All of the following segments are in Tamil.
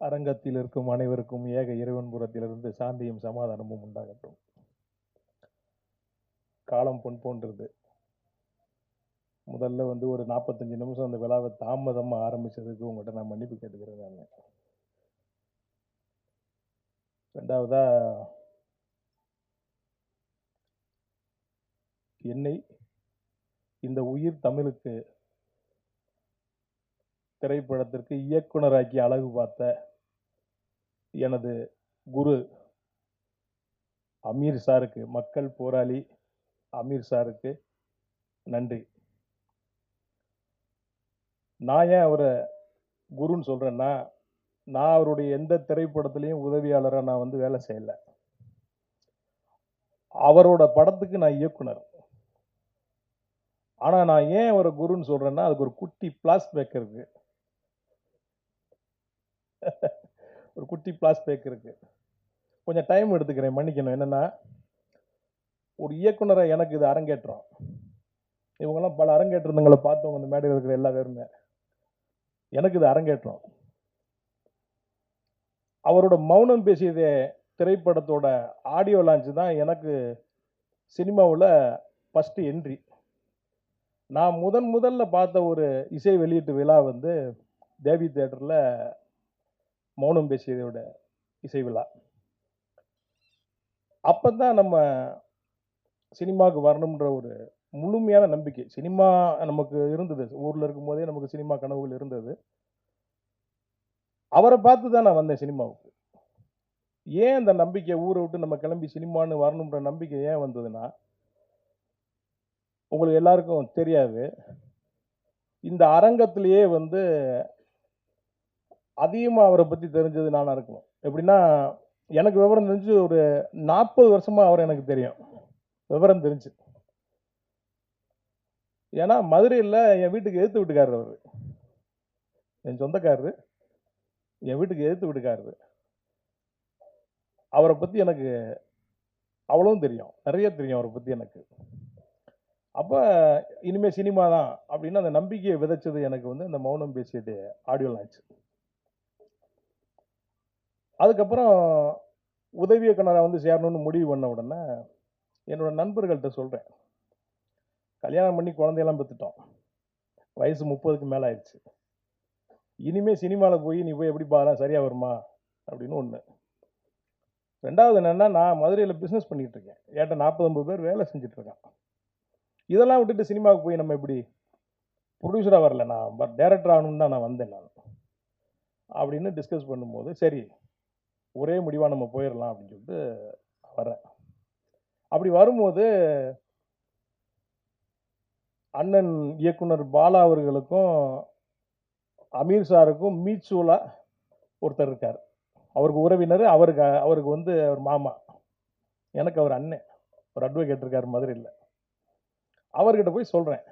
அரங்கத்தில் இருக்கும் அனைவருக்கும் ஏக இறைவன் புறத்திலிருந்து சாந்தியும் சமாதானமும் உண்டாகட்டும். காலம் பொன் போன்றது. முதல்ல ஒரு 45 நிமிஷம் அந்த விழாவை தாமதமா ஆரம்பிச்சதுக்கு உங்கள்கிட்ட நான் மன்னிப்பு கேட்டுக்கிறேன் நான். ரெண்டாவதா, என்னை இந்த உயிர் தமிழுக்கு திரைப்படத்திற்கு இயக்குனராக்கி அழகு பார்த்த எனது குரு அமீர் சாருக்கு, மக்கள் போராளி அமீர் சாருக்கு நன்றி. நான் ஏன் அவரை குருன்னு சொல்றேன்னா, நான் அவருடைய எந்த திரைப்படத்திலையும் உதவியாளராக நான் வேலை செய்யல. அவரோட படத்துக்கு நான் இயக்குனர். ஆனா நான் ஏன் அவரை குருன்னு சொல்றேன்னா, அதுக்கு ஒரு குட்டி பிளாஷ்பேக் இருக்கு. ஒரு குட்டி பிளாஷ்பேக் இருக்கு. கொஞ்சம் டைம் எடுத்துக்கிறேன், மன்னிக்கணும். என்னன்னா, ஒரு இயக்குனரை எனக்கு இது அரங்கேற்றம். இவங்கெல்லாம் பல அரங்கேற்றங்களை பார்த்தவங்க, இந்த மேடையில் இருக்கிற எல்லா பேருமே. எனக்கு இது அரங்கேற்றம். அவரோட மௌனம் பேசியதே திரைப்படத்தோட ஆடியோ லான்ச் தான் எனக்கு சினிமாவில் ஃபர்ஸ்ட் என்ட்ரி. நான் முதல்ல பார்த்த ஒரு இசை வெளியீட்டு விழா தேவி தியேட்டரில் மௌனம் பேசியதோட இசை விழா. அப்பதான் நம்ம சினிமாவுக்கு வரணும்ன்ற ஒரு முழுமையான நம்பிக்கை சினிமா நமக்கு இருந்தது. ஊரில் இருக்கும் போதே நமக்கு சினிமா கனவுகள் இருந்தது. அவரை பார்த்து தான் நான் வந்தேன் சினிமாவுக்கு. ஏன் அந்த நம்பிக்கை, ஊரை விட்டு நம்ம கிளம்பி சினிமான்னு வரணுன்ற நம்பிக்கை ஏன் வந்ததுன்னா, உங்களுக்கு எல்லாருக்கும் தெரியாது, இந்த அரங்கத்திலேயே அதிகமாக அவரை பற்றி தெரிஞ்சது நானாக இருக்கணும். எப்படின்னா, எனக்கு விவரம் தெரிஞ்சு ஒரு 40 வருஷமா அவர் எனக்கு தெரியும். விவரம் தெரிஞ்சு. ஏன்னா மதுரையில் என் வீட்டுக்கு எதிர்த்து வீட்டுக்காரர் அவர். என் சொந்தக்காரரு, என் வீட்டுக்கு எதிர்த்து வீட்டுக்காரரு. அவரை பற்றி எனக்கு அவ்வளவும் தெரியும், நிறைய தெரியும் அவரை பற்றி எனக்கு. அப்போ இனிமேல் சினிமா தான் அப்படின்னு அந்த நம்பிக்கையை விதைச்சது எனக்கு இந்த மௌனம் பேசியது ஆடியோ லான்ச். அதுக்கப்புறம் உதவி இயக்குனராக சேரணும்னு முடிவு பண்ண உடனே என்னோட நண்பர்கள்ட்ட சொல்கிறேன், கல்யாணம் பண்ணி குழந்தையெல்லாம் பெற்றுட்டோம், வயசு 30க்கு மேலே ஆயிடுச்சு, இனிமேல் சினிமாவில் போய் நீ போய் எப்படி பாரு, சரியாக வருமா அப்படின்னு ஒன்று. ரெண்டாவது என்னென்னா, நான் மதுரையில் பிஸ்னஸ் பண்ணிகிட்டு இருக்கேன். ஏன்ட்ட 40-50 பேர் வேலை செஞ்சிட்ருக்கான். இதெல்லாம் விட்டுட்டு சினிமாவுக்கு போய் நம்ம எப்படி, ப்ரொடியூசராக வரல, நான் டைரக்டர் ஆகணும்னு தான் நான் வந்தேன் நான் அப்படின்னு டிஸ்கஸ் பண்ணும்போது, சரி ஒரே முடிவாக நம்ம போயிடலாம் அப்படின்னு சொல்லிட்டு வரேன். அப்படி வரும்போது அண்ணன் இயக்குனர் பாலா அவர்களுக்கும் அமீர் சாருக்கும் மீட்சூலா ஒருத்தர் இருக்கார். அவருக்கு உறவினர், அவருக்கு அவர் மாமா, எனக்கு அவர் அண்ணன், ஒரு அட்வொகேட் இருக்கார் மதுரையில். அவர்கிட்ட போய் சொல்கிறேன்,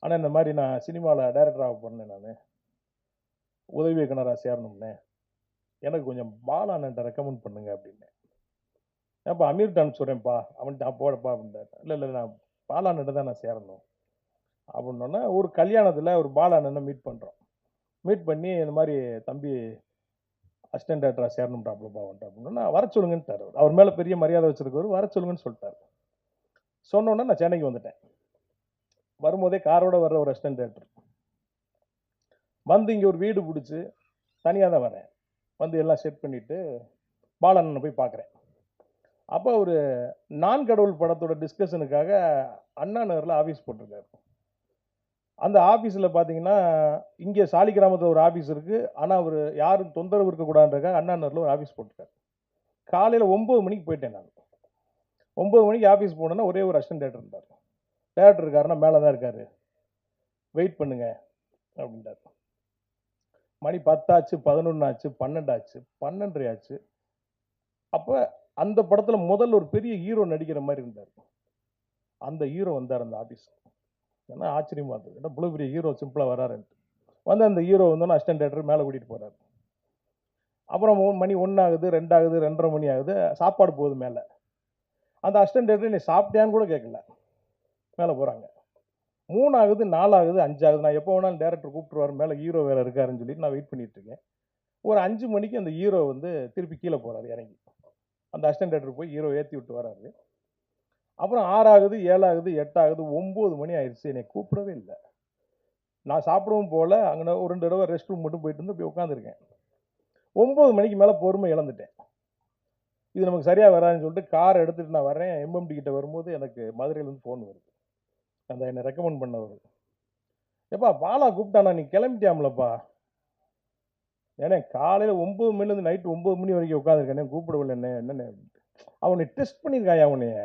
ஆனால் இந்த மாதிரி நான் சினிமாவில் டைரக்டராக பண்ணேன், நான் உதவி இயக்குனராக சேரணும்னே, எனக்கு கொஞ்சம் பாலா அண்ணன்ட்ட ரெக்கமெண்ட் பண்ணுங்க அப்படின்னு. ஏன்ப்பா அமீர்கிட்ட அனுப்பிச்சுட்றேன்ப்பா, அவன்கிட்ட நான் போடப்பா அப்படின்ட்டார். இல்லை நான் பாலா அண்ணன்ட்ட தான் நான் சேரணும் அப்படின்னோன்னா, ஒரு கல்யாணத்தில் ஒரு பாலா அண்ணனை மீட் பண்ணுறோம். மீட் பண்ணி இந்த மாதிரி தம்பி அசிஸ்டன்ட் டைரக்டராக சேரணும்ட்டாப்லப்பா வந்துட்டு அப்படின்னா, வர சொல்லுங்கன்ட்டார். அவர் மேலே பெரிய மரியாதை வச்சிருக்கவர், வர சொல்லுங்கன்னு சொல்லிட்டார். சொன்னோன்னே நான் சென்னைக்கு வந்துட்டேன். வரும்போதே காரோட வர்ற ஒரு அசிஸ்டன்ட் டைரக்டர் இங்கே ஒரு வீடு பிடிச்சி தனியாக தான் வரேன். எல்லாம் செட் பண்ணிவிட்டு பாலண்ணனை போய் பார்க்குறேன். அப்போ ஒரு நான் கடவுள் படத்தோட டிஸ்கஷனுக்காக அண்ணா நகரில் ஆஃபீஸ் போட்டிருக்காரு. அந்த ஆஃபீஸில் பார்த்தீங்கன்னா, இங்கே சாலி கிராமத்தில் ஒரு ஆஃபீஸ் இருக்குது. ஆனால் அவர் யாரும் தொந்தரவு இருக்கக்கூடாதுன்றக்காக அண்ணா நகரில் ஒரு ஆஃபீஸ் போட்டிருக்காரு. காலையில் 9 மணிக்கு போயிட்டேன் நான். 9 மணிக்கு ஆஃபீஸ் போனோன்னா ஒரே ஒரு அசிஸ்டன்ட் டைரக்டர் இருந்தார். டைரக்டர் இருக்காருன்னா மேலே தான் இருக்கார், வெயிட் பண்ணுங்க அப்படின்ட்டார். மணி 10 ஆச்சு, 11 ஆச்சு, 12 ஆச்சு, 12:30 ஆச்சு. அப்போ அந்த படத்தில் முதல்ல ஒரு பெரிய ஹீரோ நடிக்கிற மாதிரி இருந்தார். அந்த ஹீரோ வந்தார் அந்த ஆஃபீஸ். ஏன்னா ஆச்சரியமா இருந்தது, ஏன்னா இவ்வளோ பெரிய ஹீரோ சிம்பிளாக வராருன்ட்டு. அந்த ஹீரோ அசிஸ்டன்ட் டைரக்டர் மேலே கூட்டிகிட்டு போகிறார். அப்புறம் மணி 1 ஆகுது, 2 ஆகுது, 2:30 மணி ஆகுது, சாப்பாடு போகுது மேலே. அந்த அசிஸ்டன்ட் டைரக்டர் நீ சாப்பிட்டியான்னு கூட கேட்கல, மேலே போகிறாங்க. 3 ஆகுது, 4 ஆகுது, 5 ஆகுது. நான் எப்போ வேணாலும் டேரக்டர் கூப்பிட்டுருவார், மேலே ஹீரோ வேறு இருக்காருன்னு சொல்லிட்டு நான் வெயிட் பண்ணிட்டு இருக்கேன். ஒரு 5 மணிக்கு அந்த ஹீரோ வந்து திருப்பி கீழே போறாரு இறங்கி. அந்த அசிஸ்டன்ட் டைரக்டர் போய் ஹீரோ ஏத்தி விட்டு வராரு. அப்புறம் 6 ஆகுது, 7 ஆகுது, 8 ஆகுது, 9 மணி ஆயிடுச்சு. என்னைய கூப்பிடவே இல்ல. நான் சாப்பிடவும் போல. அங்கன ஒரு 2 தடவ ரெஸ்ட் ரூம் மட்டும் போயிட்டு வந்து அப்படியே உட்காந்துருக்கேன். 9 மணிக்கு மேல பொறுமை இழந்துட்டேன். இது நமக்கு சரியா வராதுன்னு சொல்லிட்டு கார் எடுத்துட்டு நான் வரேன். எம்எம்டி கிட்ட வரும்போது எனக்கு மதுரையிலேருந்து ஃபோன் வருது. அந்த என்ன ரெக்கமெண்ட் பண்ணவரு. "எப்பா பாலா கூப்பிட்டானா, நீ கிளம்பிட்டியாம்லப்பா?" ஏண்ணே காலையில 9 மணிலேருந்து நைட் 9 மணி வரைக்கும் உட்காந்துருக்கேனே, கூப்பிடவில்லண்ணே, என்னண்ணே அப்படின்ட்டு. அவனை டெஸ்ட் பண்ணியிருக்காயா உன்னைய.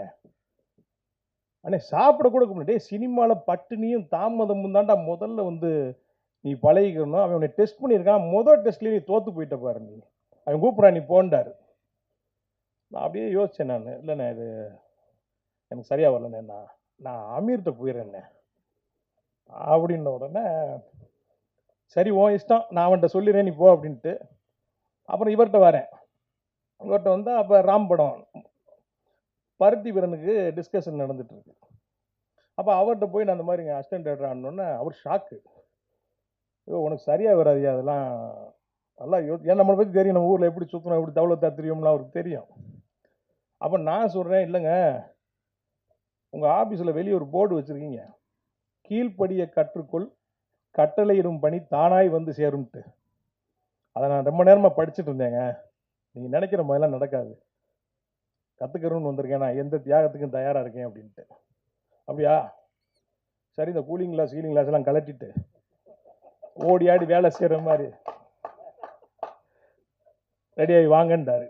அண்ணே சாப்பிட கூட கூப்பிடல. டேய் சினிமால பட்டினியும் தாமதமும் தான்டா முதல்ல வந்து நீ பழகிக்கணும். அவன் உன்னை டெஸ்ட் பண்ணியிருக்கான். முதல் டெஸ்ட்லேயே நீ தோத்து போயிட்ட பாரு நீ. அவன் கூப்பிட்றான், நீ போன்டாரு. நான் அப்படியே யோசிச்சேன் நான். இல்லைண்ணே இது எனக்கு சரியா வரலண்ணே. நான் அமீர்கிட்ட போயிடுறேண்ணே அப்படின்ன உடனே, சரி உன் இஷ்டம், நான் அவன்கிட்ட சொல்லிடுறேன், நீ போ அப்படின்ட்டு. அப்புறம் இவர்கிட்ட வரேன். இவர்கிட்ட வந்தா அப்போ ராம் படம் பருத்தி வீரனுக்கு டிஸ்கஷன் நடந்துட்டு இருக்கு. அப்போ அவர்கிட்ட போய் நான் அந்த மாதிரி இங்கே அசிஸ்டன்ட் டைரக்டர் ஆனோடனே அவர் ஷாக்கு. ஐயோ உனக்கு சரியா வராதியா அதெல்லாம். நல்லா ஏன் நம்மளை பற்றி தெரியும், நம்ம ஊரில் எப்படி சுற்றணும், எப்படி தவளத்தா தெரியும்லாம் அவருக்கு தெரியும். அப்போ நான் சொல்கிறேன், இல்லைங்க உங்கள் ஆஃபீஸில் வெளியே ஒரு போர்டு வச்சுருக்கீங்க, கீழ்ப்படிய கற்றுக்கொள், கட்டளையிடும் பணி தானாய் வந்து சேரும்ட்டு. அதை நான் ரொம்ப நேரமாக படிச்சுட்டு இருந்தேங்க. நீங்கள் நினைக்கிற மாதிரிலாம் நடக்காது. கற்றுக்கிறோன்னு வந்திருக்கேன், நான் எந்த தியாகத்துக்கும் தயாராக இருக்கேன் அப்படின்ட்டு. அப்படியா சரி, இந்த கூலிங் கிளாஸ் ஹீலிங் கிளாஸ் எல்லாம் கலட்டிட்டு ஓடி ஆடி வேலை செய்கிற மாதிரி ரெடியாகி வாங்கன்றாரு.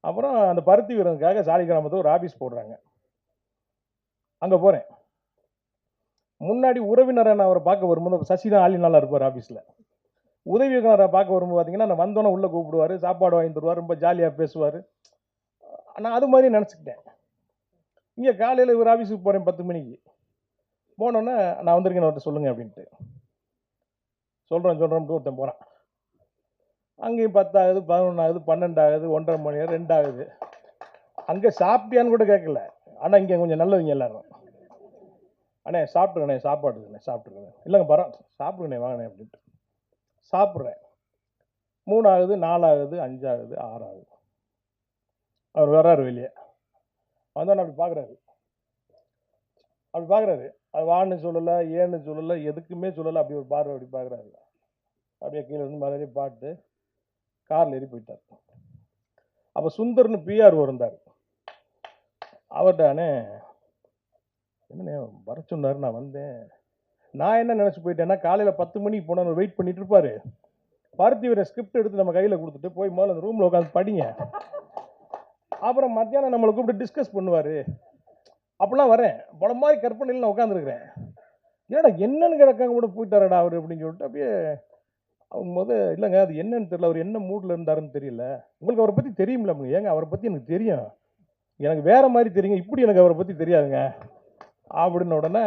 அப்புறம் அந்த பருத்தி வீரனுக்காக சாலி கிராமத்தில் ஒரு ஆஃபீஸ் போடுறாங்க. அங்கே போகிறேன். முன்னாடி உறவினரை நான் அவரை பார்க்க வரும்போது சசி தான் ஆளி நல்லா இருப்பார் ஆஃபீஸில். உதவி இயக்குனரை பார்க்க வரும்போது பார்த்தீங்கன்னா நான் வந்தோன்னே உள்ளே கூப்பிடுவார், சாப்பாடு வாங்கி தருவார், ரொம்ப ஜாலியாக பேசுவார். நான் அது மாதிரி நினச்சிக்கிட்டேன். இங்கே காலையில் இவர் ஆஃபீஸுக்கு போகிறேன் 10 மணிக்கு. போனோன்னே நான் வந்திருக்கேன் அவர்கிட்ட சொல்லுங்க அப்படின்ட்டு. சொல்கிறேன் ஒருத்தன் போகிறான். அங்கேயும் 10 ஆகுது, 11 ஆகுது, 12 ஆகுது, 1:30 மணி, 2 ஆகுது. அங்கே சாப்பிட்டியான்னு கூட கேட்கல. ஆனால் இங்கே கொஞ்சம் நல்லவங்க எல்லாரும். அண்ணே சாப்பிட்டுங்கண்ணே, சாப்பாடு இருக்குண்ணே, சாப்பிட்டுருங்க. இல்லைங்க பரவாயில்ல சாப்பிடுங்கண்ணே, வாங்கண்ணே அப்படின்ட்டு. சாப்பிட்றேன். 3 ஆகுது, 4 ஆகுது, 5 ஆகுது, 6 ஆகுது. அவர் வர்றாரு வெளியே. வந்தோன்னு அப்படி பார்க்குறாரு. அது வான்னு சொல்லலை, ஏன்னு சொல்லலை, எதுக்குமே சொல்லலை. அப்படி ஒரு பார்வை அப்படி பார்க்குறாரு. அப்படியே கீழே இருந்து மறுபடியும் பாட்டு காரில் ஏறி போயிட்டார். அப்போ சுந்தர்னு பிஆர் இருந்தார். அவர்கிட்ட அண்ணே என்னண்ணே வர சொன்னார், நான் வந்தேன். நான் என்ன நினச்சி போயிட்டேன்னா காலையில் 10 மணிக்கு போனால் வெயிட் பண்ணிட்டு இருப்பாரு. பருத்தி வீரன் ஸ்கிரிப்ட் எடுத்து நம்ம கையில் கொடுத்துட்டு போய் முதல்ல அந்த ரூமில் உட்காந்து படிங்க, அப்புறம் மத்தியானம் நம்மளை கூப்பிட்டு டிஸ்கஸ் பண்ணுவார். அப்படிலாம் வரேன். பல மாதிரி கற்பனையில் நான் உட்காந்துருக்கிறேன். ஏடா என்னன்னு கிடக்காங்க கூட போயிட்டாரடா அவர் அப்படின்னு சொல்லிட்டு அப்படியே அவங்க இல்லைங்க அது என்னன்னு தெரியல, அவர் என்ன மூடில் இருந்தாருன்னு தெரியல. உங்களுக்கு அவரை பற்றி தெரியுமில்ல? ஏங்க அவரை பற்றி எனக்கு தெரியும், எனக்கு வேற மாதிரி தெரியுங்க, இப்படி எனக்கு அவரை பற்றி தெரியாதுங்க அப்படின்ன உடனே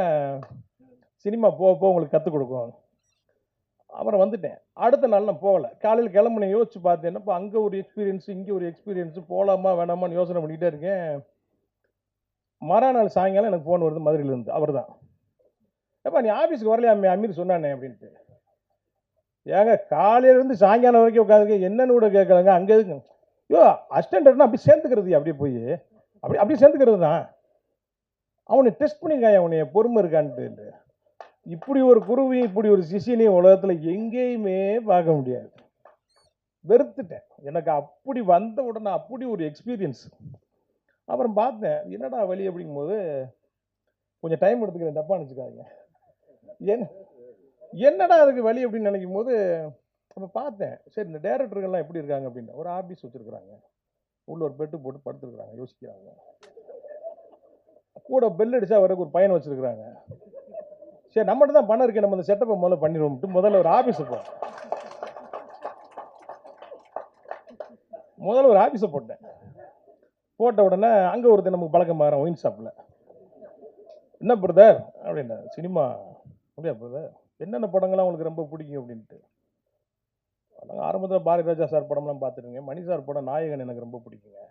சினிமா போக உங்களுக்கு கற்றுக் கொடுக்கும். அப்புறம் வந்துட்டேன். அடுத்த நாள் நான் போகலை. காலையில் கிளம்புனேன். யோசிச்சு பார்த்தேன், இப்போ அங்கே ஒரு எக்ஸ்பீரியன்ஸு, இங்கே ஒரு எக்ஸ்பீரியன்ஸு, போகலாமா வேணாமான்னு யோசனை பண்ணிக்கிட்டே இருக்கேன். மறுநாள் சாயங்காலம் எனக்கு ஃபோன் வருது மதுரையிலேருந்து. அவர் தான், எப்பா நீ ஆஃபீஸுக்கு வரலையா அமீர் சொன்னானே அப்படின்ட்டு. ஏங்க காலையிலேருந்து சாயங்காலம் வரைக்கும் உட்காந்துருக்கேன், என்னன்னு கூட கேட்கலங்க. அங்கே இருக்குங்க ஐயோ அசிஸ்டன்ட்னா அப்படி சேர்ந்துக்கிறது, அப்படியே போய் அப்படியே சேர்ந்துக்கிறது தான். அவனை டெஸ்ட் பண்ணியிருக்கான், அவனை பொறுமை இருக்கான்ட்டு. இப்படி ஒரு குருவியும் இப்படி ஒரு சிஷியனையும் உலகத்தில் எங்கேயுமே பார்க்க முடியாது. வெறுத்துட்டேன். எனக்கு அப்படி வந்த உடனே அப்படி ஒரு எக்ஸ்பீரியன்ஸ். அப்புறம் பார்த்தேன் என்னடா வழி அப்படிங்கும்போது கொஞ்சம் டைம் எடுத்துக்கிறேன், தப்பா நினச்சிக்காதீங்க. என்னடா அதுக்கு வழி அப்படின்னு நினைக்கும் போது அப்போ பார்த்தேன், சரி இந்த டேரக்டர்கள்லாம் எப்படி இருக்காங்க அப்படின்னு. ஒரு ஆஃபீஸ் வச்சுருக்குறாங்க, உள்ள ஒரு பெட்டு போட்டு படுத்துருக்குறாங்க, யோசிக்கிறாங்க. கூட பெல் அடிச்சா வரக்கு ஒரு பையனை வச்சிருக்கிறாங்க. சரி நம்மகிட்ட தான் பணம் இருக்கு, நம்ம இந்த செட்டப்பை முதல்ல பண்ணிடுவோம். முதல்ல ஒரு ஆஃபீஸை போட்டேன். போட்ட உடனே அங்கே ஒருத்தர் நமக்கு பழக்கம் மாறும் ஒயின் ஷாப்பில். என்ன பிரதர் அப்படின்னா, சினிமா அப்படியா பிரதர், என்னென்ன படங்கள்லாம் உங்களுக்கு ரொம்ப பிடிக்கும் அப்படின்ட்டு. நாங்கள் ஆரம்பத்தில் பாரதி ராஜா சார் படம்லாம் பார்த்துருங்க, மணி சார் படம் நாயகன் எனக்கு ரொம்ப பிடிக்குங்க.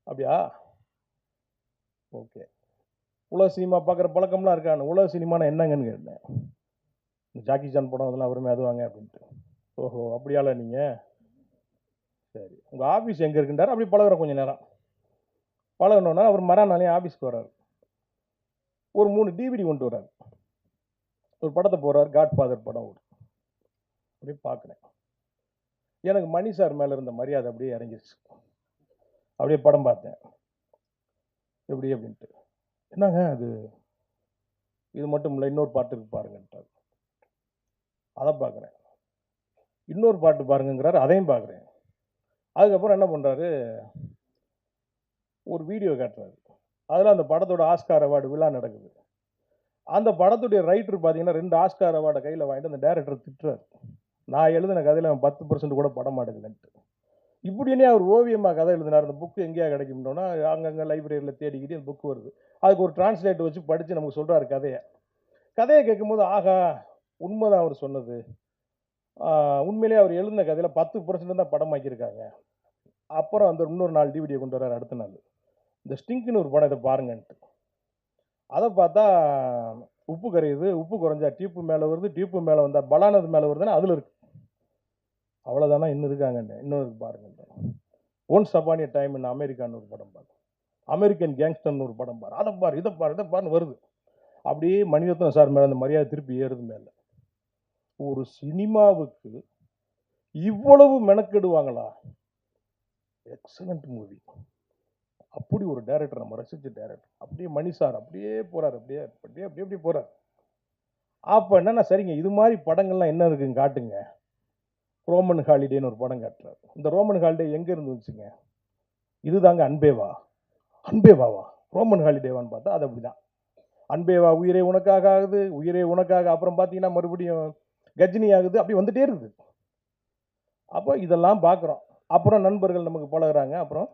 அப்படியா ஓகே. உலக சினிமா பார்க்குற பழக்கம்லாம் இருக்கான்னு. உலக சினிமானா என்னங்கன்னு கேட்டேன். ஜாக்கி சான் படம் அதெல்லாம் வருமே அது வாங்க அப்படின்ட்டு. ஓஹோ, அப்படியால நீங்கள்? சரி, உங்கள் ஆஃபீஸ் எங்கே இருக்குன்றார். அப்படி பழகுற கொஞ்சம் நேரம் பழகணுன்னா அவர் மறுநாளே ஆஃபீஸ்க்கு வர்றாரு. ஒரு 3 டிவிடி கொண்டு வர்றாரு. ஒரு படத்தை போடுறாரு, காட்ஃபாதர் படம் ஓடுது. அப்படியே பார்க்குறேன். எனக்கு மணி சார் மேலே இருந்த மரியாதை அப்படியே இறங்கிருச்சு. அப்படியே படம் பார்த்தேன். எப்படி அப்படின்ட்டு. என்னங்க அது, இது மட்டும் இல்லை, இன்னொரு பாட்டு இருக்கு பாருங்கன்ட்டார். அதை பார்க்குறேன். இன்னொரு பாட்டு பாருங்கங்கிறாரு, அதையும் பார்க்குறேன். அதுக்கப்புறம் என்ன பண்ணுறாரு, ஒரு வீடியோ காட்டுறாரு. அதில் அந்த படத்தோட ஆஸ்கார் அவார்டு விழா நடக்குது. அந்த படத்துடைய ரைட்டர் பார்த்தீங்கன்னா 2 ஆஸ்கார் அவார்டை கையில் வாங்கிட்டு அந்த டைரக்டர் திட்டுறாரு. நான் எழுதின கதையில் அவன் 10% கூட படம் மாட்டேங்குதுன்ட்டு. இப்படின்னே அவர் ஓவியமாக கதை எழுதினார். அந்த புக்கு எங்கேயா கிடைக்கும்னோன்னா அங்கங்கே லைப்ரரியில் தேடிக்கிட்டு அந்த புக்கு வருது. அதுக்கு ஒரு டிரான்ஸ்லேட் வச்சு படித்து நமக்கு சொல்கிறாரு கதையை. கதையை கேட்கும்போது ஆகா, உண்மைதான் அவர் சொன்னது. உண்மையிலேயே அவர் எழுதின கதையில் 10% தான் படமாக்கியிருக்காங்க. அப்புறம் அந்த இன்னொரு 4 டிவிடியை கொண்டு வர்றாரு அடுத்த நாள். இந்த ஸ்டிங்க்னு ஒரு படம், இதை பாருங்கன்ட்டு. அதை பார்த்தா உப்பு கரையுது, உப்பு குறைஞ்சா டியூப்பு மேலே வருது, டியூப்பு மேலே வந்தால் பலானது மேலே வருதுன்னா அதில் இருக்கு. அவ்வளோதானா, இன்னும் இருக்காங்கன்னு, இன்னொரு பாருங்க. Once upon a time in அமெரிக்கான்னு ஒரு படம் பாரு, அமெரிக்கன் கேங்ஸ்டர்னு ஒரு படம் பாரு, அதை பாரு, இதை பாரு, இதை பாருன்னு வருது. அப்படியே மணிரத்னம் சார் மேலே அந்த மரியாதை திருப்பி ஏறுது மேலே. ஒரு சினிமாவுக்கு இவ்வளவு மெனக்கெடுவாங்களா? Excellent movie. அப்படி ஒரு டைரக்டர், நம்ம ரசிச்ச டைரக்டர். அப்படியே மணி சார் அப்படியே போறாரு, அப்படியே அப்படியே அப்படியே அப்படியே போறாரு. அப்போ என்னன்னா, சரிங்க இது மாதிரி படங்கள்லாம் என்ன இருக்குங்க காட்டுங்க. ரோமன் ஹாலிடேன்னு ஒரு படம் காட்டுறாரு. இந்த ரோமன் ஹாலிடே எங்க இருந்து வந்துச்சுங்க? இதுதாங்க அன்பேவா. அன்பேவாவா ரோமன் ஹாலிடேவான்னு பார்த்தா அது அப்படிதான். அன்பேவா உயிரே உனக்காக ஆகுது, உயிரே உனக்காக. அப்புறம் பார்த்தீங்கன்னா மறுபடியும் கஜினி ஆகுது, அப்படி வந்துட்டே இருக்குது. அப்போ இதெல்லாம் பார்க்குறோம். அப்புறம் நண்பர்கள் நமக்கு பழகுறாங்க. அப்புறம்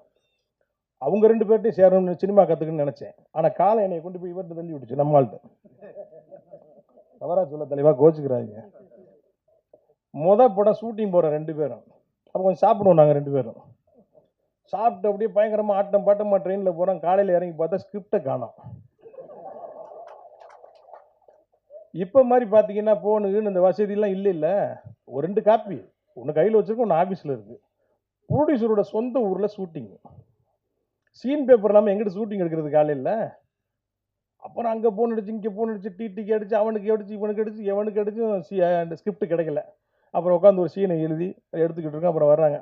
அவங்க 2 பேர்ட்டையும் சேரணும்னு சினிமா கற்றுக்குன்னு நினச்சேன். ஆனால் காலம் என்னை கொண்டு போய் இவர்கிட்ட தள்ளி விட்டுச்சு, நம்மள்கிட்ட. தவறா சொல்ல தலைவா, கோச்சுக்கிறாங்க. படம் ஷூட்டிங் போகிற 2 பேரும். அப்போ கொஞ்சம் சாப்பிடுவோம் நாங்கள் 2 பேரும். சாப்பிட்டு அப்படியே பயங்கரமாக ஆட்டம் பாட்டமாக ட்ரெயினில் போகிறோம். காலையில் இறங்கி பார்த்தா ஸ்கிரிப்டை காணோம். இப்போ மாதிரி பார்த்தீங்கன்னா ஃபோனுக்குன்னு இந்த வசதியெல்லாம் இல்லை. ஒரு 2 காப்பி ஒன்று கையில் வச்சுருக்கோம், ஒன்று ஆஃபீஸில் இருக்குது. ப்ரொடியூசரோட சொந்த ஊரில் ஷூட்டிங். சீன் பேப்பர் இல்லாமல் எங்கிட்ட ஷூட்டிங் எடுக்கிறது காலையில். அப்புறம் அங்கே ஃபோன் அடிச்சு, இங்கே ஃபோன் அடிச்சு, டிடிக்கு அடிச்சு, அவனுக்கு அடிச்சு, இவனுக்கு அடிச்சு, எவனுக்கு அடிச்சும் அந்த ஸ்கிரிப்ட் கிடைக்கல. அப்புறம் உட்காந்து ஒரு சீனை எழுதி எடுத்துக்கிட்டு இருக்கோம். அப்புறம் வர்றாங்க.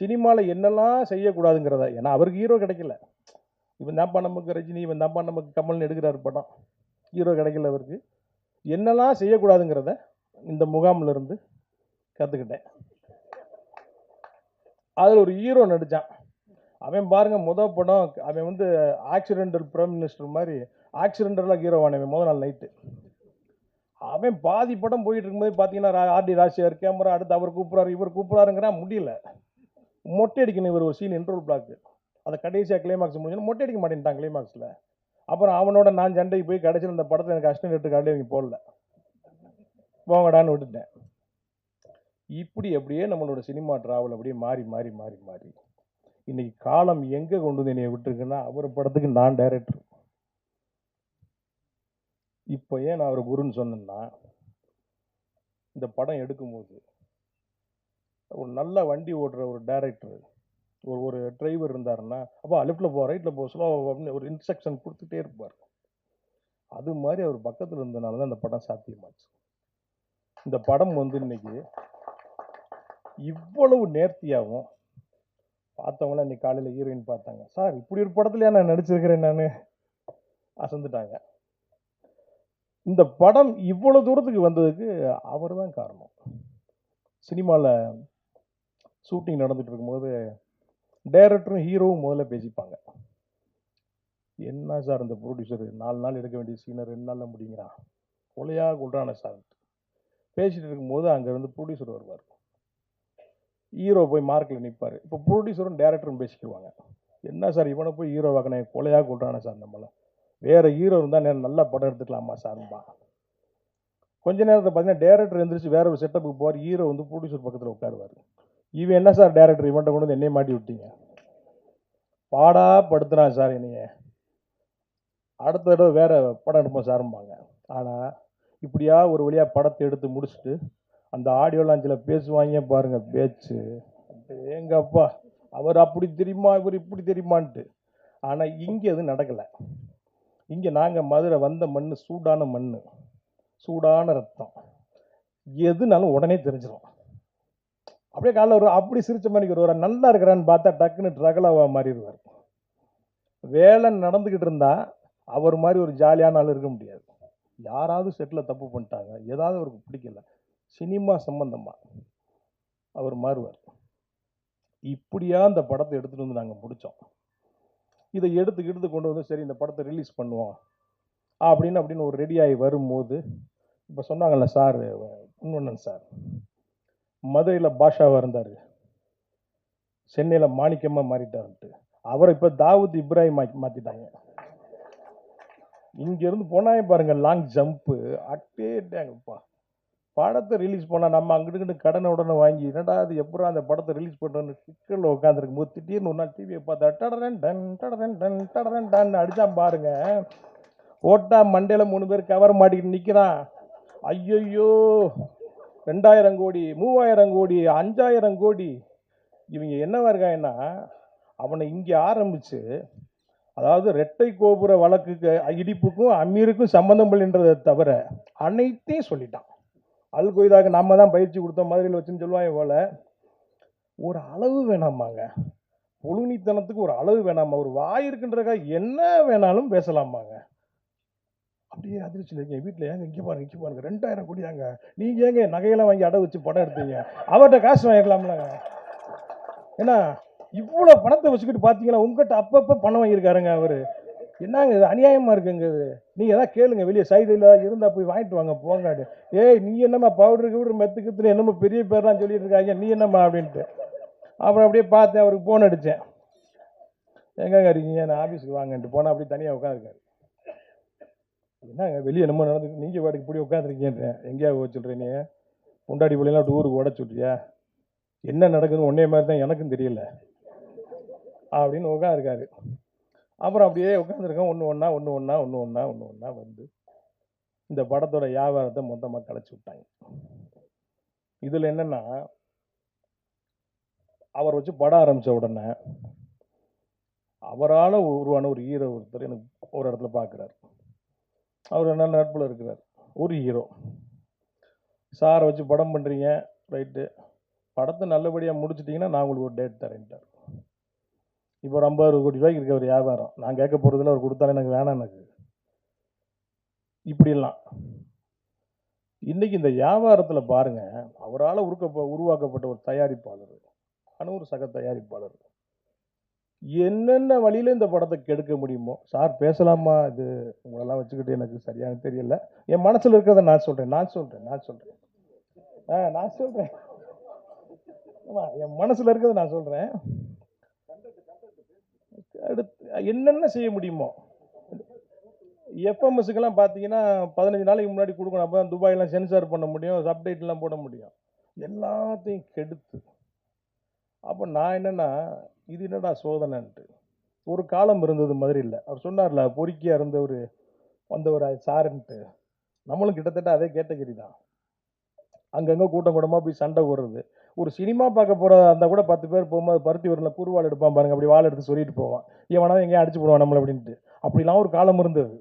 சினிமாவில் என்னெல்லாம் செய்யக்கூடாதுங்கிறத, ஏன்னா அவருக்கு ஹீரோ கிடைக்கல. இவன் தான்ப்பா நமக்கு ரஜினி, இவன் தான்ப்பா நமக்கு கமல்னு எடுக்கிறாரு படம். ஹீரோ கிடைக்கல அவருக்கு. என்னெல்லாம் செய்யக்கூடாதுங்கிறத இந்த முகாமில் இருந்து கற்றுக்கிட்டேன். அதில் ஒரு ஹீரோ நடித்தான். அவன் பாருங்க, படம் அவன் வந்து ஆக்சிடென்டல் பிரைம் மினிஸ்டர் மாதிரி ஆக்சிடென்டலாக ஹீரோவானவன். முதல் நாள் நைட்டு அவன் பாதி படம் போயிட்டு இருக்கும்போது பார்த்தீங்கன்னா ஆர்டி ராஜ்சேகர் கேமரா அடுத்து அவர் கூப்பிட்றாரு, இவர் கூப்பிட்றாருங்கிறா முடியல. மொட்டை அடிக்கணும் இவர் ஒரு சீன், இன்ட்ரோல் பிளாக். அதை கடைசியாக கிளைமாக்ஸ் முடிஞ்சு மொட்டை அடிக்க மாட்டேன்ட்டான் கிளைமாக்ஸில். அப்புறம் அவனோட நான் சண்டைக்கு போய் கடைசியில் இந்த படத்தில் எனக்கு அசிஸ்டன்ட் கார்டு அவங்க போடல, போங்கடான்னு விட்டுட்டேன். இப்படி அப்படியே நம்மளோட சினிமா டிராவல் அப்படியே மாறி மாறி மாறி மாறி இன்னைக்கு காலம் எங்கே கொண்டு வந்து என்னை விட்டுருக்குன்னா, அவர் படத்துக்கு நான் டைரக்டர். இப்போ ஏன் நான் அவர் குருன்னு சொன்னேன்னா, இந்த படம் எடுக்கும்போது ஒரு நல்ல வண்டி ஓட்டுற ஒரு டைரக்டர், ஒரு டிரைவர் இருந்தாருன்னா, அப்போ லெஃப்டில் போ, ரைட்டில் போ, ஸ்லோ அப்படின்னு ஒரு இன்ஸ்ட்ரக்ஷன் கொடுத்துட்டே இருப்பார். அது மாதிரி அவர் பக்கத்தில் இருந்தனால தான் இந்த படம் சாத்தியமாச்சு. இந்த படம் வந்து இன்னைக்கு இவ்வளவு நேர்த்தியாகவும், பார்த்தவங்களாம் இன்னைக்கு காலையில் ஹீரோயின் பார்த்தாங்க, சார் இப்படி ஒரு படத்துலையா நான் நடிச்சிருக்கிறேன், நான் அசந்துட்டாங்க. இந்த படம் இவ்வளவு தூரத்துக்கு வந்ததுக்கு அவர் தான் காரணம். சினிமாவில் ஷூட்டிங் நடந்துட்டு இருக்கும்போது டைரக்டரும் ஹீரோவும் முதல்ல பேசிப்பாங்க. என்ன சார் இந்த ப்ரொடியூசர் 4 நாள் எடுக்க வேண்டிய சீனை 2 நாளில் முடிங்கிறான், கொலையாக கொள்றான சார். பேசிட்டு இருக்கும்போது அங்கேருந்து ப்ரொடியூசர் வருவார். ஹீரோ போய் மார்க்கில் நிற்பார். இப்போ ப்ரொடியூசரும் டைரக்டரும் பேசிக்குவாங்க. என்ன சார் இவனை போய் ஹீரோ வாக்கினேன், கொலையாக கொள்றான சார், நம்மளை வேறு ஹீரோ இருந்தால் நல்ல படம் எடுத்துக்கலாமா சார்பா. கொஞ்ச நேரத்தில் பார்த்தீங்கன்னா டைரக்டர் எழுந்திரிச்சு வேற ஒரு செட்டப்புக்கு போவார். ஹீரோ வந்து ப்ரொடியூசர் பக்கத்தில் உட்காருவார். இவன் என்ன சார் டைரக்டர் இவன்ட்ட கொண்டு வந்து என்னைய மாட்டி விட்டீங்க, பாடா படுத்துறான் சார் என்னைய, அடுத்த தடவை வேற படம் எடுப்போம் சாரும்பாங்க. ஆனால் இப்படியா ஒரு வழியாக படத்தை எடுத்து முடிச்சுட்டு அந்த ஆடியோ லான்ச்சில் பேசுவாங்க பாருங்க பேச்சு, எங்க அப்பா அவர் அப்படி தெரியுமா இவர் இப்படி தெரியுமான்ட்டு. ஆனால் இங்கே அது நடக்கலை. இங்கே நாங்கள் மதுரை வந்த மண் சூடான மண், சூடான ரத்தம், எதுனாலும் உடனே தெரிஞ்சிடும். அப்படியே காலைல ஒரு அப்படி சிரிச்ச மாதிரி ஒரு நல்லா இருக்கிறான்னு பார்த்தா டக்குன்னு ட்ரகலாவா மாறிடுவார். வேலை நடந்துக்கிட்டு இருந்தா அவர் மாதிரி ஒரு ஜாலியான ஆள் இருக்க முடியாது. யாராவது செட்டில் தப்பு பண்ணிட்டாங்க, ஏதாவது அவருக்கு பிடிக்கல, சினிமா சம்பந்தமா அவர் மாறுவார். இப்படியா அந்த படத்தை எடுத்துகிட்டு வந்து நாங்கள் முடித்தோம். இதை எடுத்து கொண்டு வந்து சரி இந்த படத்தை ரிலீஸ் பண்ணுவோம் அப்படின்னு ஒரு ரெடியாகி வரும்போது, இப்போ சொன்னாங்கல்ல சார், இன்னொன்னு சார், மதுரையில் பாஷாவாக இருந்தார், சென்னையில் மாணிக்கமாக மாறிட்டாருன்ட்டு அவரை இப்போ தாவூத் இப்ராஹிம் மாற்றிட்டாங்க. இங்கேருந்து போனாங்க பாருங்க லாங் ஜம்ப்பு, அட்டேட்டாங்கப்பா. படத்தை ரிலீஸ் பண்ணால் நம்ம அங்கிட்டு கடனை உடனே வாங்கி என்னடா அது எப்படா அந்த படத்தை ரிலீஸ் பண்ணுறோன்னு சிக்கலில் உட்காந்துருக்கும் போது திடீர்னு ஒரு நாள் டிவியை பார்த்தா டடரன் டன் டடரன் டன் டடரன் டன் அடித்தான் பாருங்க. ஓட்டா மண்டையில் 3 பேர் கவர் மாட்டிக்கிட்டு நிற்கிறான். ஐயோ 2000 கோடி 3000 கோடி 5000 கோடி. இவங்க என்னவா இருக்காங்கன்னா, அவனை இங்கே ஆரம்பித்து, அதாவது ரெட்டை கோபுர வழக்குக்கு இடிப்புக்கும் அமீருக்கும் சம்பந்தம் இல்லைன்றதை தவிர அனைத்தையும் சொல்லிட்டான். அல் கொய்தாக்கு நம்ம தான் பயிற்சி கொடுத்தோம் மதுரையில் வச்சுன்னு சொல்லுவாங்க போல. ஒரு அளவு வேணாமாங்க, புழுனித்தனத்துக்கு ஒரு அளவு வேணாமா? ஒரு வாய் இருக்குன்றக்காக என்ன வேணாலும் பேசலாமாங்க. அப்படியே அதிர்ச்சியில் இருக்கீங்க. வீட்டில் ஏங்க இங்கே பாருங்க 2000 கோடியாங்க, நீங்கள் ஏங்க நகையெல்லாம் வாங்கி அடை வச்சு படம் எடுத்தீங்க, அவர்கிட்ட காசு வாங்கிக்கலாம்லங்க. ஏன்னா இவ்வளோ பணத்தை வச்சுக்கிட்டு பார்த்தீங்கன்னா உங்கள்கிட்ட அப்பப்போ பணம் வாங்கியிருக்காருங்க அவர். என்னங்க இது அநியாயமாக இருக்குங்க இது. நீங்கள் எதாவது கேளுங்க, வெளியே சைடில் இருந்தால் போய் வாங்கிட்டு வாங்க போங்காடு. ஏய் நீ என்னம்மா பவுடருக்கு மெத்துக்குத்துன்னு என்னமோ பெரிய பேர்லாம் சொல்லிட்டு இருக்காங்க, நீ என்னம்மா அப்படின்ட்டு. அப்புறம் அப்படியே பார்த்தேன், அவருக்கு ஃபோன் அடித்தேன். எங்கங்க இருக்கீங்க, நான் ஆஃபீஸுக்கு வாங்கன்ட்டு போனால் அப்படி தனியாக உட்காந்துருக்காரு. என்னங்க வெளியே என்னமோ நடந்து நீங்கள் வாட்டுக்கு இப்படி உட்காந்துருக்கீங்க, எங்கேயா போய் சொல்கிறேன், நீ பொண்டாடி பிள்ளைலாம் ஊருக்கு உடச்சு விட்றியா, என்ன நடக்குதுன்னு ஒன்னே மாதிரி தான் எனக்கும் தெரியல அப்படின்னு உட்காந்துருக்காரு. அப்புறம் அப்படியே உட்காந்துருக்கோம். ஒன்று ஒன்றா வந்து இந்த படத்தோட வியாபாரத்தை மொத்தமாக கலைச்சி விட்டாங்க. இதில் என்னென்னா, அவர் வச்சு படம் ஆரம்பித்த உடனே அவரால் உருவான ஒரு ஹீரோ ஒருத்தர் எனக்கு ஒரு இடத்துல பார்க்குறாரு. அவர் என்ன நட்பில் இருக்கிறார். ஒரு ஹீரோ சாரை வச்சு படம் பண்ணுறீங்க, ரைட்டு, படத்தை நல்லபடியாக முடிச்சிட்டிங்கன்னா நான் உங்களுக்கு ஒரு டேட் தரேன்ட்டார். இப்போ ஒரு 50 கோடி ரூபாய்க்கு இருக்க ஒரு வியாபாரம், நான் கேட்க போகிறதுல அவர் கொடுத்தாலும் எனக்கு வேணாம். எனக்கு இப்படிலாம் இன்றைக்கி இந்த வியாபாரத்தில் பாருங்கள், அவரால் உருவாக்கப்பட்ட ஒரு தயாரிப்பாளர், அனூர் சக தயாரிப்பாளர், என்னென்ன வழியில் இந்த படத்தை கெடுக்க முடியுமோ. சார் பேசலாமா? இது உங்களெல்லாம் வச்சுக்கிட்டு எனக்கு சரியான தெரியல. என் மனசில் இருக்கிறத நான் சொல்கிறேன். ஆமாம், என் மனசில் இருக்கிறத நான் சொல்கிறேன். அடுத்து என்னென்ன செய்ய முடியுமோ. எஃப்எம்எஸ்க்கெல்லாம் பார்த்தீங்கன்னா 15 நாளைக்கு முன்னாடி கொடுக்கணும், அப்போ தான் துபாயெல்லாம் சென்சார் பண்ண முடியும், சப்டைட்டிலாம் போட முடியும். எல்லாத்தையும் கெடுத்து, அப்போ நான் என்னென்னா, இது என்னடா சோதனைன்ட்டு. ஒரு காலம் இருந்தது மதுரையில், அவர் சொன்னார்ல பொறுக்கியாக இருந்தவர் வந்தவர் சாருன்ட்டு, நம்மளும் கிட்டத்தட்ட அதே கேட்டகரி தான். அங்கங்கே கூட்டமாக போய் சண்டை போடுறது. ஒரு சினிமா பார்க்க போகிற அந்த கூட 10 பேர் போகும்போது பருத்தி ஊரில் குறுவாள் எடுப்பான் பாருங்க, அப்படி வாள் எடுத்து சொல்லிட்டு போவான், இவனாவது எங்கேயும் அடிச்சு போடுவான் நம்மளை அப்படின்ட்டு. அப்படிலாம் ஒரு காலம் இருந்தது.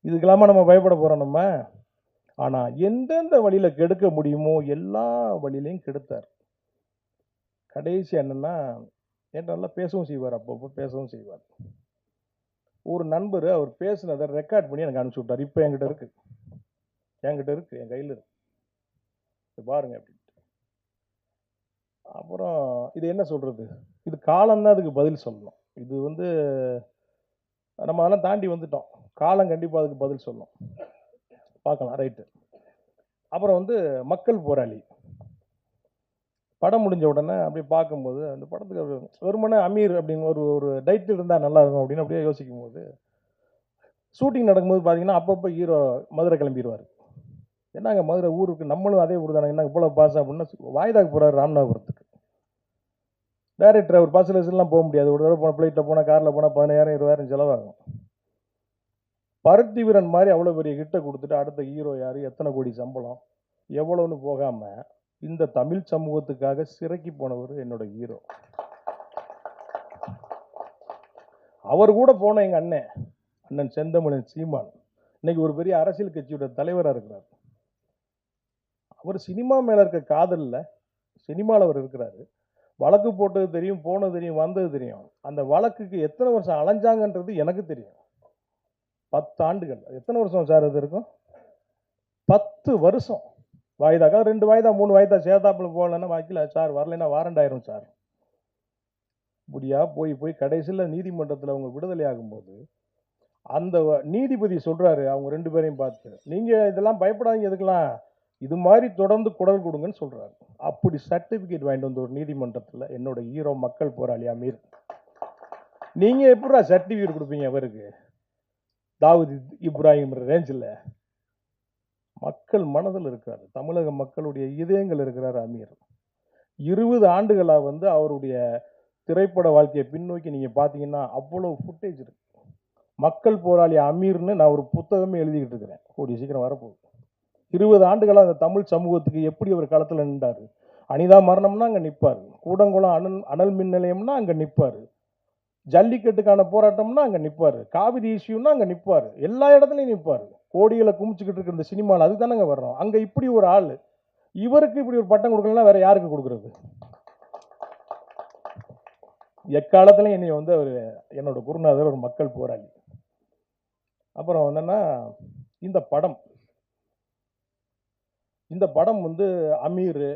இதுக்கெல்லாமா நம்ம பயப்பட போகிறோம் நம்ம? ஆனால் எந்தெந்த வழியில் கெடுக்க முடியுமோ எல்லா வழியிலையும் கெடுத்தார். கடைசி என்னென்னா, என்கிட்ட பேசவும் செய்வார், அப்பப்போ பேசவும் செய்வார். ஒரு நண்பர் அவர் பேசுனதை ரெக்கார்ட் பண்ணி எனக்கு அனுப்பிச்சி விட்டார். இப்போ என்கிட்ட இருக்கு, என் கையில் இருக்கு, பாருங்க அப்படின்ட்டு. அப்புறம் இது என்ன சொல்கிறது, இது காலம்தான் அதுக்கு பதில் சொல்லணும். இது வந்து நம்ம அதெல்லாம் தாண்டி வந்துட்டோம், காலம் கண்டிப்பாக அதுக்கு பதில் சொல்லணும். பார்க்கலாம், ரைட்டு. அப்புறம் வந்து மக்கள் போராளி படம் முடிஞ்ச உடனே அப்படி பார்க்கும்போது அந்த படத்துக்கு வெறுமனே அமீர் அப்படின்னு ஒரு டைட்டில் இருந்தால் நல்லா இருக்கும் அப்படின்னு அப்படியே யோசிக்கும் போது, ஷூட்டிங் நடக்கும்போது பார்த்தீங்கன்னா அப்பப்போ ஹீரோ மதுரை கிளம்பிடுவார். என்னங்க மதுரை ஊருக்கு, நம்மளும் அதே ஊர் தானே, என்ன இவ்வளோ பாஸ் அப்படின்னா வாய்தாக்கு போகிறார் ராமநாதபுரத்துக்கு. டைரக்டர் அவர் பஸ்ஸில் போக முடியாது, ஒரு தடவை போன ஃப்ளைட்டில் போனால் காரில் போனால் 10,000 20,000 செலவாகும். பருத்தி வீரன் மாதிரி அவ்வளோ பெரிய ஹிட்டை கொடுத்துட்டு அடுத்த ஹீரோ யார், எத்தனை கோடி சம்பளம், எவ்வளோன்னு போகாமல் இந்த தமிழ் சமூகத்துக்காக சிறைக்கு போனவர் என்னோட ஹீரோ. அவர் கூட போன எங்கள் அண்ணன் செந்தமிழன் சீமான் இன்னைக்கு ஒரு பெரிய அரசியல் கட்சியோட தலைவராக இருக்கிறார். அவர் சினிமா மேலே இருக்க காதலில் சினிமாவில் அவர் இருக்கிறாரு. வழக்கு போட்டது தெரியும், போனது தெரியும், வந்தது தெரியும். அந்த வழக்குக்கு எத்தனை வருஷம் அலைஞ்சாங்கன்றது எனக்கு தெரியும். 10 ஆண்டுகள். எத்தனை வருஷம் சார் அது இருக்கும்? 10 வருஷம் வாய்தாக்கா, 2 வாய்தா 3 வாய்தா சேதாப்பில் போகலன்னா வக்கீல சார் வரலைன்னா வாரண்ட் ஆயிரும் சார். இப்படியா போய் கடைசியில் நீதிமன்றத்தில் அவங்க விடுதலை ஆகும்போது அந்த நீதிபதி சொல்றாரு அவங்க 2 பேரையும் பார்த்து, நீங்க இதெல்லாம் பயப்படாதீங்க, எதுக்கெல்லாம் இது மாதிரி தொடர்ந்து குரல் கொடுங்கன்னு சொல்றாரு. அப்படி சர்டிபிகேட் வாங்கிட்டு வந்து ஒரு நீதிமன்றத்தில் என்னோட ஹீரோ மக்கள் போராளி அமீர். நீங்க எப்படா சர்டிபிகேட் கொடுப்பீங்க அவருக்கு? தாவூத் இப்ராஹிம் ரேஞ்சில் மக்கள் மனதில் இருக்கிறார், தமிழக மக்களுடைய இதயங்கள் இருக்கிறார் அமீர். 20 ஆண்டுகளாக வந்து அவருடைய திரைப்பட வாழ்க்கையை பின்னோக்கி நீங்க பார்த்தீங்கன்னா அவ்வளவு ஃபுட்டேஜ் இருக்கு. மக்கள் போராளி அமீர்னு நான் ஒரு புத்தகமே எழுதிக்கிட்டு இருக்கிறேன், கூடிய சீக்கிரம் வரப்போகுது. 20 ஆண்டுகளாக அந்த தமிழ் சமூகத்துக்கு எப்படி அவர் களத்தில் நின்றார். அனிதா மரணம்னா அங்கே நிற்பார், கூடங்குளம் அனல் மின் நிலையம்னா அங்கே நிற்பார், ஜல்லிக்கட்டுக்கான போராட்டம்னா அங்கே நிற்பார், காவிரி இஷ்யூன்னா அங்கே நிற்பார், எல்லா இடத்துலையும் நிற்பார். கோடிகளை குமிச்சுக்கிட்டு இருக்கிற இந்த சினிமாவில் அதுதானங்க வர்றோம். அங்கே இப்படி ஒரு ஆள், இவருக்கு இப்படி ஒரு பட்டம் கொடுக்கலாம், வேற யாருக்கு கொடுக்குறது? எக்காலத்திலையும் என்னை வந்து அவர் என்னோட குருநாதர், ஒரு மக்கள் போராளி. அப்புறம் என்னன்னா இந்த படம் வந்து அமீர்,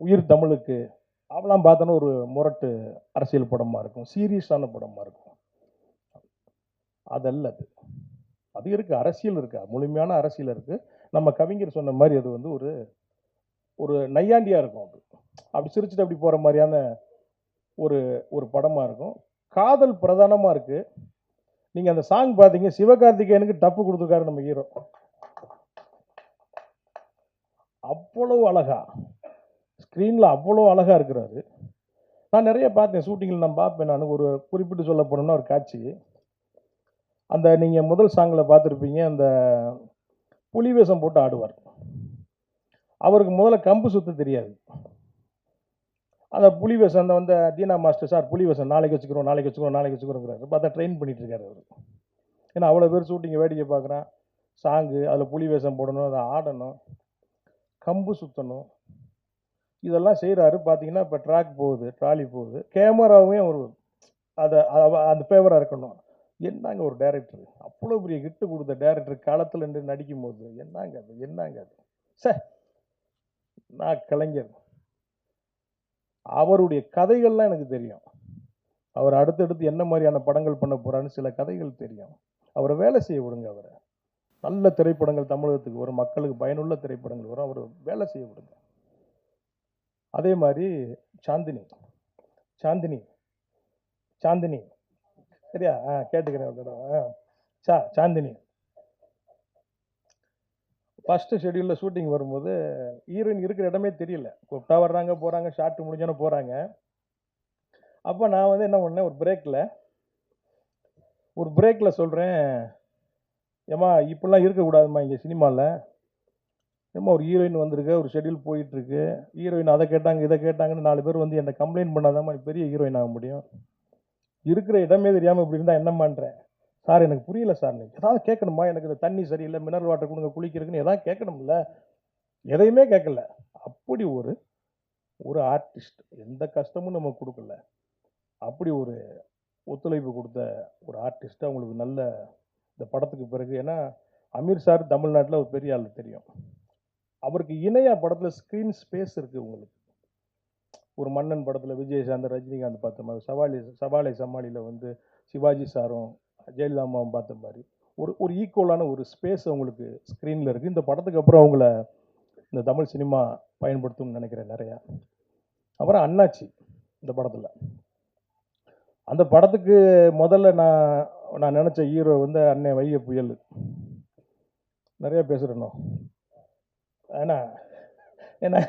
உயிர் தமிழுக்கு அவெல்லாம் பார்த்தோன்னா ஒரு முரட்டு அரசியல் படமாக இருக்கும், சீரியஸான படமாக இருக்கும். அதல்ல அது இருக்கு, அரசியல் இருக்கு, முழுமையான அரசியல் இருக்கு. நம்ம கவிஞர் சொன்ன மாதிரி அது வந்து ஒரு நையாண்டியா இருக்கும். அப்படி சிரிச்சுட்டு அப்படி போற மாதிரியான ஒரு படமா இருக்கும். காதல் பிரதானமா இருக்கு. நீங்க அந்த சாங் பாத்தீங்க, சிவகார்த்திகேயனுக்கு டப்பு கொடுத்துருக்காரு நம்ம ஹீரோ. அவ்வளவு அழகா ஸ்க்ரீன்ல அவ்வளோ அழகா இருக்கிறாரு. நான் நிறைய பார்த்தேன் ஷூட்டிங்கில், நான் பார்ப்பேன். நான் ஒரு குறிப்பிட்டு சொல்ல போனோம்னா ஒரு காட்சி, அந்த நீங்க முதல் சாங்கில் பார்த்துருப்பீங்க, அந்த புலி வேஷம் போட்டு ஆடுவார். அவருக்கு முதல்ல கம்பு சுத்த தெரியாது. அந்த புலி வேஷம் அந்த வந்து தீனா மாஸ்டர் சார் புலி வேஷம் நாளைக்கு வச்சுக்கிறோங்கிறாரு. பார்த்தா ட்ரெயின் பண்ணிட்டு இருக்காரு அவர். ஏன்னா அவ்வளோ பேர் ஷூட்டிங்கை வேடிக்கை பார்க்குறான், சாங்கு, அதில் புலி வேஷம் போடணும், அதை ஆடணும், கம்பு சுற்றணும், இதெல்லாம் செய்கிறாரு. பார்த்தீங்கன்னா இப்போ ட்ராக் போகுது, ட்ராலி போகுது, கேமராவையும் ஒரு அதை அந்த ஃபேவராக இருக்கணும். என்னங்க ஒரு டைரக்டர், அவ்வளோ பெரிய ஹிட்டு கொடுத்த டைரக்டர் காலத்தில் நின்று நடிக்கும் போது என்னங்க அது சார். நான் கலைஞர், அவருடைய கதைகள்லாம் எனக்கு தெரியும். அவர் அடுத்தடுத்து என்ன மாதிரியான படங்கள் பண்ண போறான்னு சில கதைகள் தெரியும். அவரை வேலை செய்ய விடுங்க. அவரை நல்ல திரைப்படங்கள் தமிழகத்துக்கு வரும், மக்களுக்கு பயனுள்ள திரைப்படங்கள் வரும், அவர் வேலை செய்ய விடுங்க. அதே மாதிரி சாந்தினி சாந்தினி சாந்தினி சரியா? கேட்டுக்கிறேன். சாந்தினி ஃபர்ஸ்ட் ஷெடியூலில் ஷூட்டிங் வரும்போது ஹீரோயின் இருக்கிற இடமே தெரியல. கூப்பிட்டா வர்றாங்க, போகிறாங்க, ஷார்ட் முடிஞ்சோன்னு போகிறாங்க. அப்போ நான் வந்து என்ன பண்ணேன், ஒரு பிரேக்கில் சொல்கிறேன், ஏம்மா இப்படிலாம் இருக்கக்கூடாதும்மா இங்கே சினிமாவில். ஏம்மா ஒரு ஹீரோயின் வந்திருக்கு, ஒரு ஷெடியூல் போயிட்டுருக்கு, ஹீரோயின் அதை கேட்டாங்க இதை கேட்டாங்கன்னு 4 பேர் வந்து என்னை கம்ப்ளைண்ட் பண்ணாதாம்மா பெரிய ஹீரோயின் ஆக முடியும். இருக்கிற இடமே தெரியாமல் இப்படி இருந்தால் என்னம்மான்றேன். சார் எனக்கு புரியல சார், ஏதாவது கேட்கணுமா, எனக்கு இந்த தண்ணி சரியில்லை, மினரல் வாட்டர் கொடுங்க குளிக்கிறதுக்குன்னு ஏதாவது கேட்கணும்ல. எதையுமே கேட்கல. அப்படி ஒரு ஆர்டிஸ்ட், எந்த கஷ்டமும் நம்ம கொடுக்கல, அப்படி ஒரு ஒத்துழைப்பு கொடுத்த ஒரு ஆர்டிஸ்ட். அவங்களுக்கு நல்ல இந்த படத்துக்கு பிறகு, ஏன்னா அமீர் சார் தமிழ்நாட்டில் ஒரு பெரிய ஆள் தெரியும், அவருக்கு இணையா படத்தில் ஸ்க்ரீன் ஸ்பேஸ் இருக்குது. உங்களுக்கு ஒரு மன்னன் படத்தில் விஜயசாந்த் ரஜினிகாந்த் பார்த்த மாதிரி, சவாலை சமாளியில் வந்து சிவாஜி சாரும் ஜெயலலிதா அம்மாவும் பார்த்த மாதிரி ஒரு ஈக்குவலான ஒரு ஸ்பேஸ் அவங்களுக்கு ஸ்க்ரீனில் இருக்குது. இந்த படத்துக்கு அப்புறம் அவங்கள இந்த தமிழ் சினிமா பயன்படுத்தும்னு நினைக்கிறேன் நிறையா. அப்புறம் அண்ணாச்சி இந்த படத்தில், அந்த படத்துக்கு முதல்ல நான் நினச்ச ஹீரோ வந்து அண்ணன் வைகை புயல். நிறைய பேசுகிறேனோ ஏன்னா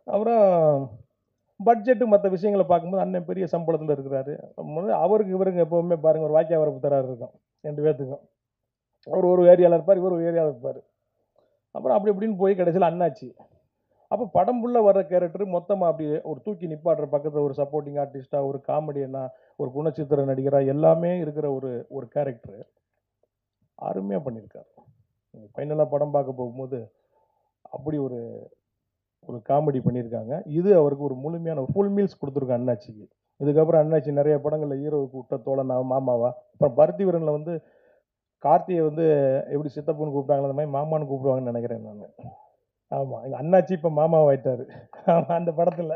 அப்புறம் பட்ஜெட்டு மற்ற விஷயங்களை பார்க்கும்போது அண்ணன் பெரிய சம்பளத்தில் இருக்கிறாரு. அவருக்கு இவருங்க எப்போவுமே பாருங்கள் ஒரு வாக்கிய வரப்பு தராரு இருக்கும் 2 பேர்த்துக்கும். அவர் ஒரு ஏரியாவில் இருப்பார், இவர் ஒரு ஏரியாவில் இருப்பார். அப்புறம் அப்படி இப்படின்னு போய் கடைசியில் அண்ணாச்சி. அப்போ படம் ஃபுல்லாக வர்ற கேரக்டர் மொத்தமாக அப்படி ஒரு தூக்கி நிப்பாட்டுற பக்கத்தில் ஒரு சப்போர்ட்டிங் ஆர்டிஸ்ட்டாக, ஒரு காமெடியனா, ஒரு குணச்சித்திர நடிகராக எல்லாமே இருக்கிற ஒரு ஒரு கேரக்டர் அருமையாக பண்ணியிருக்காரு. ஃபைனலாக படம் பார்க்க போகும்போது அப்படி ஒரு ஒரு காமெடி பண்ணியிருக்காங்க. இது அவருக்கு ஒரு முழுமையான ஒரு ஃபுல் மீல்ஸ் கொடுத்துருக்காங்க அண்ணாச்சிக்கு. இதுக்கப்புறம் அண்ணாச்சி நிறைய படங்களில் ஹீரோவுக்கு விட்ட தோழனா, மாமாவா, அப்புறம் பருத்தி வீரனில் வந்து கார்த்தியை வந்து எப்படி சித்தப்பன்னு கூப்பிட்டாங்களோ அந்த மாதிரி மாமான்னு கூப்பிடுவாங்கன்னு நினைக்கிறேன் நான். ஆமாம், எங்கள் அண்ணாச்சி இப்போ மாமாவாயிட்டாரு. அந்த படத்தில்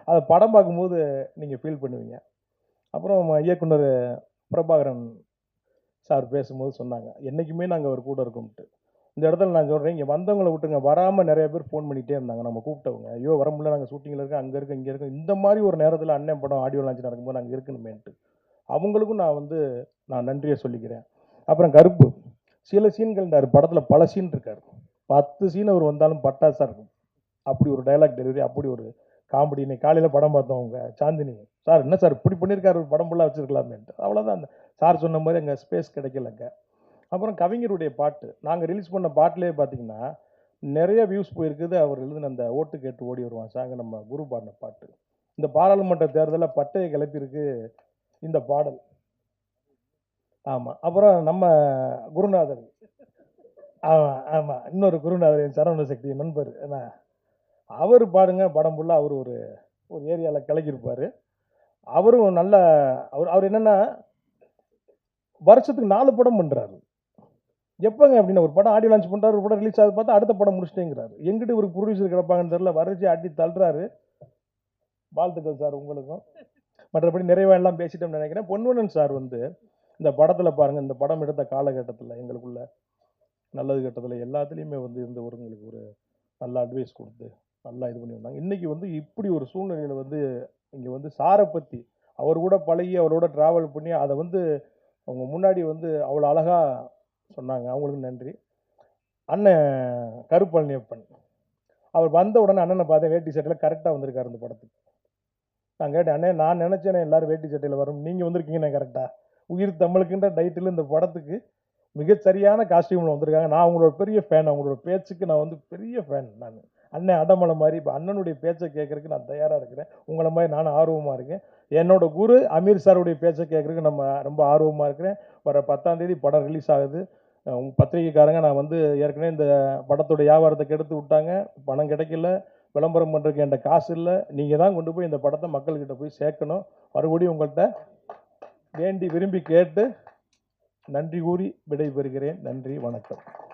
அதை படம் பார்க்கும்போது நீங்கள் ஃபீல் பண்ணுவீங்க. அப்புறம் இயக்குனர் பிரபாகரன் சார் பேசும்போது சொன்னாங்க, என்றைக்குமே நாங்கள் அவர் கூட இருக்கோம்ட்டு. இந்த இடத்துல நான் சொல்கிறேன், இங்கே வந்தவங்களை விட்டுருங்க, வராமல் நிறைய பேர் ஃபோன் பண்ணிகிட்டே இருந்தாங்க நம்ம கூப்பிட்டவங்க. ஐயோ வர முடியல, நாங்கள் ஷூட்டிங்கில் இருக்கோம், அங்கே இருக்கோம், இங்கே இருக்கோம். இந்த மாதிரி ஒரு நேரத்தில் அண்ணன் படம் ஆடியோ லான்ச் நடக்கும்போது நாங்கள் இருக்கணுமேன்ட்டு அவங்களுக்கும் நான் நன்றியை சொல்லிக்கிறேன். அப்புறம் கருப்பு சில சீன்கள் இந்த படத்தில் பல சீன் இருக்கார். 10 சீன் அவர் வந்தாலும் பட்டாசாக இருக்கும். அப்படி ஒரு டைலாக் டெலிவரி, அப்படி ஒரு காமெடி. இன்னைக்கு காலையில் படம் பார்த்தோம் அவங்க சாந்தினி சார், என்ன சார் இப்படி பண்ணியிருக்காரு, ஒரு படம் ஃபுல்லாக வச்சுருக்கலாமேன்ட்டு. அவ்வளோதான், அந்த சார் சொன்ன மாதிரி அங்கே ஸ்பேஸ் கிடைக்கலங்க. அப்புறம் கவிஞருடைய பாட்டு நாங்கள் ரிலீஸ் பண்ண பாட்டிலே பார்த்தீங்கன்னா நிறைய வியூஸ் போயிருக்குது. அவர் எழுதின அந்த ஓட்டு கேட்டு ஓடி வருவான் சாங்க, நம்ம குரு பாடின பாட்டு. இந்த பாராளுமன்ற தேர்தலில் பட்டையை கிளப்பியிருக்கு இந்த பாடல். ஆமாம். அப்புறம் நம்ம குருநாதர், ஆமாம் ஆமாம், இன்னொரு குருநாதர் என் சரவண சக்தி நண்பர், என்ன அவர் பாடுங்க படம் ஃபுல்லாக அவர் ஒரு ஒரு ஏரியாவில் கிளக்கியிருப்பார். அவரும் நல்ல அவர் அவர் என்னென்னா வருஷத்துக்கு 4 படம் பண்ணுறாரு. எப்போங்க அப்படின்னு ஒரு படம் ஆடியோ லான்ச் பண்ணுறாரு, ஒரு படம் ரிலீஸ் ஆகுது, பார்த்தா அடுத்த படம் முடிச்சிட்டேங்கிறாரு. எங்கிட்ட இவருக்கு ப்ரொடியூசர் கிடப்பாங்கன்னு தெரியல, வரைச்சி அடி தள்ளுறாரு. வாழ்த்துக்கள் சார் உங்களுக்கும். மற்றபடி நிறைவாக எல்லாம் பேசிட்டோம்னு நினைக்கிறேன். பொன்வண்ணன் சார் வந்து இந்த படத்தில் பாருங்கள், இந்த படம் எடுத்த காலகட்டத்தில் எங்களுக்குள்ள நல்லது கெட்டதில் எல்லாத்துலேயுமே வந்து இருந்தவர்களுக்கு ஒரு நல்ல அட்வைஸ் கொடுத்து நல்லா இது பண்ணி வந்தாங்க. இன்றைக்கி வந்து இப்படி ஒரு சூழ்நிலையில் வந்து இங்கே வந்து சாரை பற்றி அவர் கூட பழகி அவரோட ட்ராவல் பண்ணி அதை வந்து அவங்க முன்னாடி வந்து அவ்வளோ அழகாக சொன்னாங்க. அவங்களுக்கு நன்றி. அண்ணன் கருப்பழனியப்பன் அவர் வந்த உடனே அண்ணனை பார்த்தேன், வேட்டி சட்டையில் கரெக்டாக வந்திருக்காரு இந்த படத்துக்கு. நான் கேட்டேன், அண்ணே நான் நினச்சேனே எல்லாரும் வேட்டி சட்டையில் வரும், நீங்கள் வந்திருக்கீங்கண்ணே கரெக்டாக. உயிர் தமிழுக்குன்ற டைட்டில் இந்த படத்துக்கு மிகச்சரியான காஸ்டியூமில் வந்திருக்காங்க. நான் அவங்களோட பெரிய ஃபேன், அவங்களோட பேச்சுக்கு நான் வந்து பெரிய ஃபேன். நான் அண்ணன் அடமலை மாதிரி இப்போ அண்ணனுடைய பேச்சை கேட்குறதுக்கு நான் தயாராக இருக்கிறேன். உங்களை மாதிரி நானும் ஆர்வமாக இருக்கேன். என்னோட குரு அமீர் சாருடைய பேச்சை கேட்குறதுக்கு நம்ம ரொம்ப ஆர்வமாக இருக்கிறேன். வர 10ஆம் தேதி படம் ரிலீஸ் ஆகுது. பத்திரிகைக்காரங்க நான் வந்து ஏற்கனவே இந்த படத்தோட வியாபாரத்தை கெடுத்து விட்டாங்க, பணம் கிடைக்கல, விளம்பரம் பண்ணுறதுக்கு என்கிட்ட காசு இல்லை. நீங்கள் தான் கொண்டு போய் இந்த படத்தை மக்கள்கிட்ட போய் சேர்க்கணும். மறுபடியும் உங்கள்கிட்ட வேண்டி விரும்பி கேட்டு நன்றி கூறி விடைபெறுகிறேன். நன்றி, வணக்கம்.